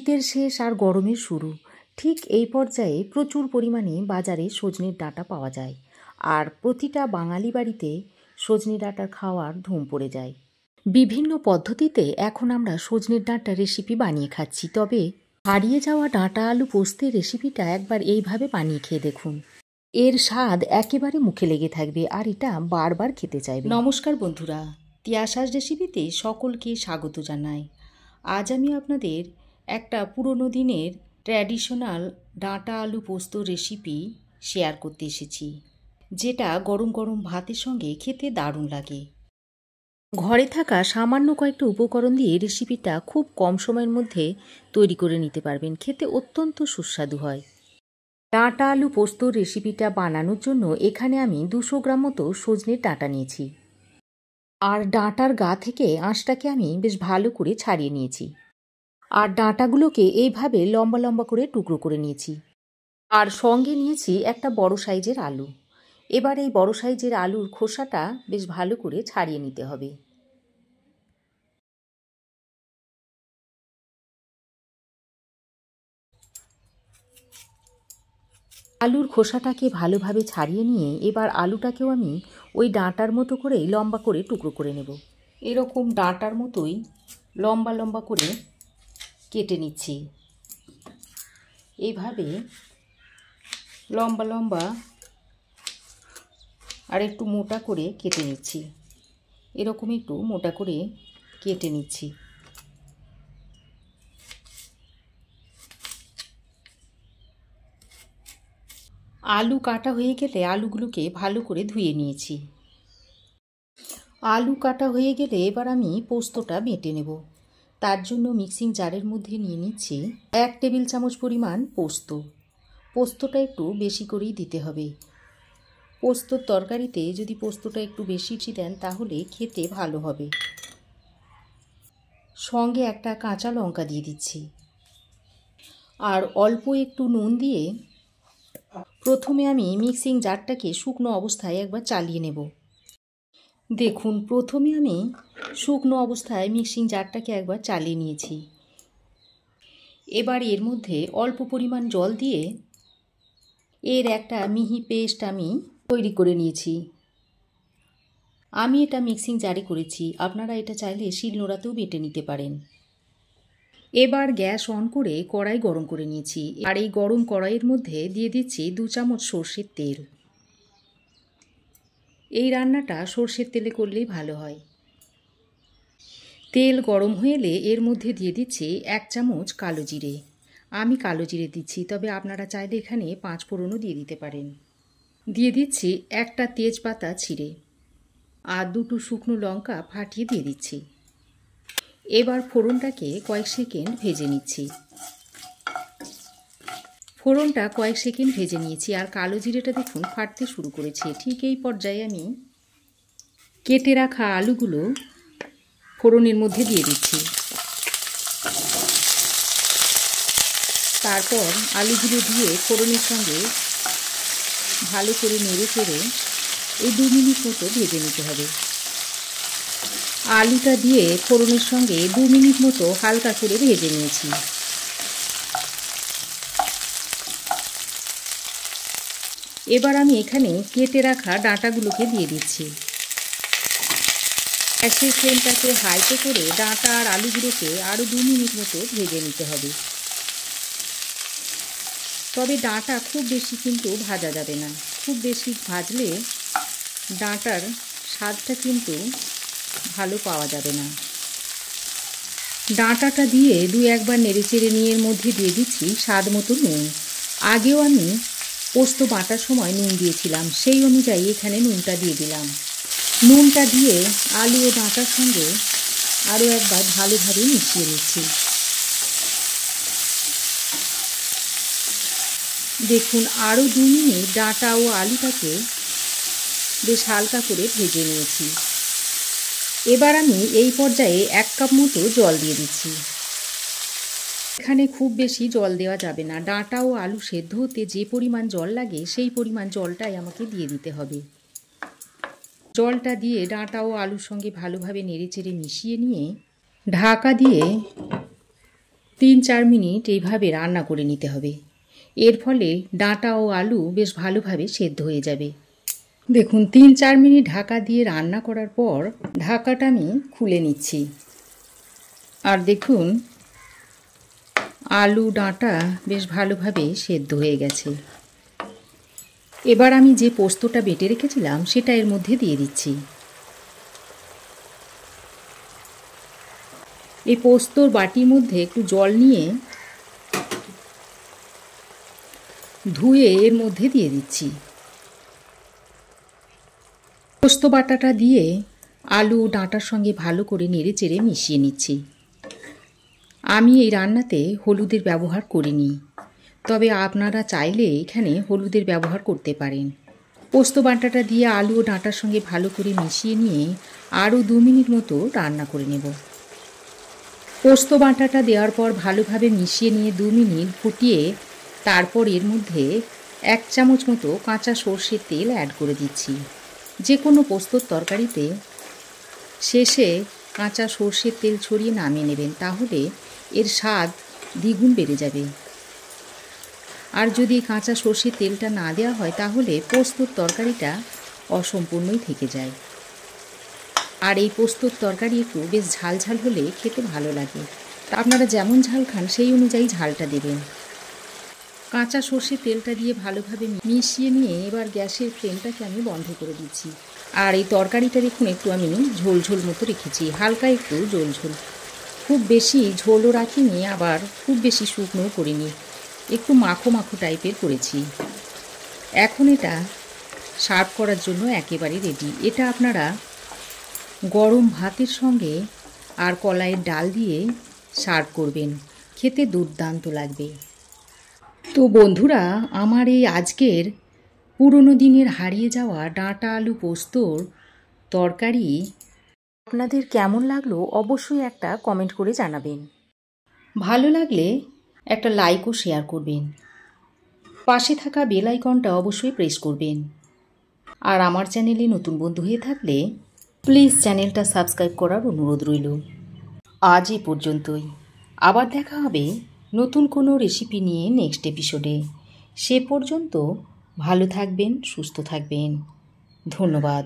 শীতের শেষ আর গরমের শুরু, ঠিক এই পর্যায়ে প্রচুর পরিমাণে বাজারে সজনের ডাঁটা পাওয়া যায়। আর প্রতিটা বাঙালি বাড়িতে সজনে ডাঁটা খাওয়ার ধুম পড়ে যায়। বিভিন্ন পদ্ধতিতে এখন আমরা সজনের ডাঁটা রেসিপি বানিয়ে খাচ্ছি, তবে হারিয়ে যাওয়া ডাঁটা আলু পোস্তের রেসিপিটা একবার এইভাবে বানিয়ে খেয়ে দেখুন। এর স্বাদ একেবারে মুখে লেগে থাকবে আর এটা বারবার খেতে চাইবে। নমস্কার বন্ধুরা, তিয়াশাস রেসিপিতে সকলকে স্বাগত জানাই। আজ আমি আপনাদের একটা পুরনো দিনের ট্র্যাডিশনাল ডাঁটা আলু পোস্ত রেসিপি শেয়ার করতে এসেছি, যেটা গরম গরম ভাতের সঙ্গে খেতে দারুণ লাগে। ঘরে থাকা সামান্য কয়েকটা উপকরণ দিয়ে রেসিপিটা খুব কম সময়ের মধ্যে তৈরি করে নিতে পারবেন। খেতে অত্যন্ত সুস্বাদু হয়। ডাঁটা আলু পোস্ত রেসিপিটা বানানোর জন্য এখানে আমি 200 গ্রাম মতো সজনের ডাঁটা নিয়েছি। আর ডাঁটার গা থেকে আঁশটাকে আমি বেশ ভালো করে ছাড়িয়ে নিয়েছি। আর ডাঁটাগুলোকে এইভাবে লম্বা লম্বা করে টুকরো করে নিয়েছি। আর সঙ্গে নিয়েছি একটা বড় সাইজের আলু। এবার এই বড় সাইজের আলুর খোসাটা বেশ ভালো করে ছাড়িয়ে নিতে হবে। আলুর খোসাটাকে ভালোভাবে ছাড়িয়ে নিয়ে এবার আলুটাকেও আমি ওই ডাঁটার মতো করে লম্বা করে টুকরো করে নেব। এরকম ডাঁটার মতোই লম্বা লম্বা করে কেটে নিচ্ছি। এইভাবে লম্বা লম্বা আর একটু মোটা করে কেটে নিচ্ছি। এরকম একটু মোটা করে কেটে নিচ্ছি। আলু কাটা হয়ে গেলে আলুগুলোকে ভালো করে ধুয়ে নিয়েছি। আলু কাটা হয়ে গেলে এবার আমি পোস্তটা বেটে নেব। তার জন্য মিক্সিং জারের মধ্যে নিয়ে নিচ্ছি 1 টেবিল চামচ পরিমাণ পোস্ত। পোস্তটা একটু বেশি করেই দিতে হবে। পোস্তর তরকারিতে যদি পোস্তটা একটু বেশি দেন তাহলে খেতে ভালো হবে। সঙ্গে একটা কাঁচা লঙ্কা দিয়ে দিচ্ছি। আর অল্প একটু নুন দিয়ে প্রথমে আমি মিক্সিং জারটাকে শুকনো অবস্থায় একবার চালিয়ে নেব। দেখুন, প্রথমে আমি শুকনো অবস্থায় মিক্সিং জারটাকে একবার চালিয়ে নিয়েছি। এবার এর মধ্যে অল্প পরিমাণ জল দিয়ে এর একটা মিহি পেস্ট আমি তৈরি করে নিয়েছি। আমি এটা মিক্সিং জারে করেছি, আপনারা এটা চাইলে শিলনোড়াতেও বেটে নিতে পারেন। এবার গ্যাস অন করে কড়াই গরম করে নিয়েছি। আর এই গরম কড়াইয়ের মধ্যে দিয়ে দিচ্ছি 2 চামচ সর্ষের তেল। এই রান্নাটা সর্ষের তেলে করলেই ভালো হয়। তেল গরম হয়ে এলে এর মধ্যে দিয়ে দিচ্ছি 1 চামচ কালো জিরে। আমি কালো জিরে দিচ্ছি, তবে আপনারা চাইলে এখানে 5 ফোড়নও দিয়ে দিতে পারেন। দিয়ে দিচ্ছি একটা তেজপাতা ছিঁড়ে আর 2টো শুকনো লঙ্কা ফাটিয়ে দিয়ে দিচ্ছি। এবার ফোড়নটাকে কয়েক সেকেন্ড ভেজে নিচ্ছি। ফোড়নটা কয়েক সেকেন্ড ভেজে নিয়েছি আর কালো জিরেটা দেখুন ফাটতে শুরু করেছে। ঠিক এই পর্যায়ে আমি কেটে রাখা আলুগুলো ফোড়নের মধ্যে দিয়ে দিচ্ছি। তারপর আলুগুলো দিয়ে ফোড়নের সঙ্গে ভালো করে নেড়ে চেড়ে এই 2 মিনিট মতো ভেজে নিতে হবে। আলুটা দিয়ে ফোড়নের সঙ্গে 2 মিনিট মতো হালকা করে ভেজে নিয়েছি। এবার আমি এখানে কেটে রাখা ডাঁটাগুলোকে দিয়ে দিচ্ছি। গ্যাসের ফ্লেমটাকে হাইতে করে ডাঁটা আর আলুগুলোকে আরও 2 মিনিট মতো ভেজে নিতে হবে। তবে ডাঁটা খুব বেশি কিন্তু ভাজা যাবে না। খুব বেশি ভাজলে ডাঁটার স্বাদটা কিন্তু ভালো পাওয়া যাবে না। ডাঁটাটা দিয়ে 2-1 বার নেড়েচেড়ে নিয়ে এর মধ্যে দিয়ে দিচ্ছি স্বাদ মতো নুন। আগেও আমি পোস্ত বাটার সময় নুন দিয়েছিলাম, সেই অনুযায়ী এখানে নুনটা দিয়ে দিলাম। নুনটা দিয়ে আলু ও ডাঁটার সঙ্গে আরও একবার ভালোভাবে মিশিয়ে নিচ্ছি। দেখুন, আরও 2 মিনিট ডাঁটা ও আলুটাকে বেশ হালকা করে ভেজে নিয়েছি। এবার আমি এই পর্যায়ে 1 কাপ মতো জল দিয়ে দিচ্ছি। এখানে খুব বেশি জল দেওয়া যাবে না। ডাঁটা ও আলু সেদ্ধ হতে যে পরিমাণ জল লাগে সেই পরিমাণ জলটাই আমাকে দিয়ে দিতে হবে। জলটা দিয়ে ডাঁটা ও আলুর সঙ্গে ভালোভাবে নেড়েচেড়ে মিশিয়ে নিয়ে ঢাকা দিয়ে 3-4 মিনিট এইভাবে রান্না করে নিতে হবে। এর ফলে ডাঁটা ও আলু বেশ ভালোভাবে সেদ্ধ হয়ে যাবে। দেখুন 3-4 মিনিট ঢাকা দিয়ে রান্না করার পর ঢাকাটা আমি খুলে নিচ্ছি। আর দেখুন আলু ডাঁটা বেশ ভালোভাবে সেদ্ধ হয়ে গেছে। এবার আমি যে পোস্তটা বেটে রেখেছিলাম সেটা এর মধ্যে দিয়ে দিচ্ছি। এই পোস্তর বাটির মধ্যে একটু জল নিয়ে ধুয়ে এর মধ্যে দিয়ে দিচ্ছি। পোস্ত বাটাটা দিয়ে আলু ডাঁটার সঙ্গে ভালো করে নেড়ে চেড়ে মিশিয়ে নিচ্ছি। আমি এই রান্নাতে হলুদের ব্যবহার করিনি, তবে আপনারা চাইলে এখানে হলুদের ব্যবহার করতে পারেন। পোস্ত বাটাটা দিয়ে আলু ও ডাঁটার সঙ্গে ভালো করে মিশিয়ে নিয়ে আরও 2 মিনিট মতো রান্না করে নেব। পোস্ত বাটাটা দেওয়ার পর ভালোভাবে মিশিয়ে নিয়ে 2 মিনিট ফুটিয়ে তারপর এর মধ্যে 1 চামচ মতো কাঁচা সর্ষের তেল অ্যাড করে দিচ্ছি। যে কোনো পোস্তর তরকারিতে শেষে কাঁচা সর্ষের তেল ছড়িয়ে নামিয়ে নেবেন, তাহলে এর স্বাদ দ্বিগুণ বেড়ে যাবে। আর যদি কাঁচা সর্ষের তেলটা না দেওয়া হয় তাহলে পোস্তর তরকারিটা অসম্পূর্ণই থেকে যায়। আর এই পোস্তর তরকারি একটু বেশ ঝাল ঝাল হলে খেতে ভালো লাগে। তা আপনারা যেমন ঝাল খান সেই অনুযায়ী ঝালটা দেবেন। কাঁচা সর্ষের তেলটা দিয়ে ভালোভাবে মিশিয়ে নিয়ে এবার গ্যাসের ফ্লেমটাকে আমি বন্ধ করে দিচ্ছি। আর এই তরকারিটা দেখুন একটু আমি ঝোল ঝোল মতো রেখেছি, হালকা একটু ঝোল ঝোল, খুব বেশি ঝোলও রাখিনি আবার খুব বেশি শুকনোও করিনি, একটু মাখো মাখো টাইপের করেছি। এখন এটা সার্ভ করার জন্য একেবারে রেডি। এটা আপনারা গরম ভাতের সঙ্গে আর কলাইয়ের ডাল দিয়ে সার্ভ করবেন, খেতে দুর্দান্ত লাগবে। তো বন্ধুরা, আমার এই আজকের পুরনো দিনের হারিয়ে যাওয়া ডাঁটা আলু পোস্তর তরকারি আপনাদের কেমন লাগলো অবশ্যই একটা কমেন্ট করে জানাবেন। ভালো লাগলে একটা লাইক ও শেয়ার করবেন। পাশে থাকা বেল আইকনটা অবশ্যই প্রেস করবেন। আর আমার চ্যানেলে নতুন বন্ধু হয়ে থাকলে প্লিজ চ্যানেলটা সাবস্ক্রাইব করার অনুরোধ রইল। আজ এই পর্যন্তই, আবার দেখা হবে নতুন কোনো রেসিপি নিয়ে নেক্সট এপিসোডে। সে পর্যন্ত ভালো থাকবেন, সুস্থ থাকবেন। ধন্যবাদ।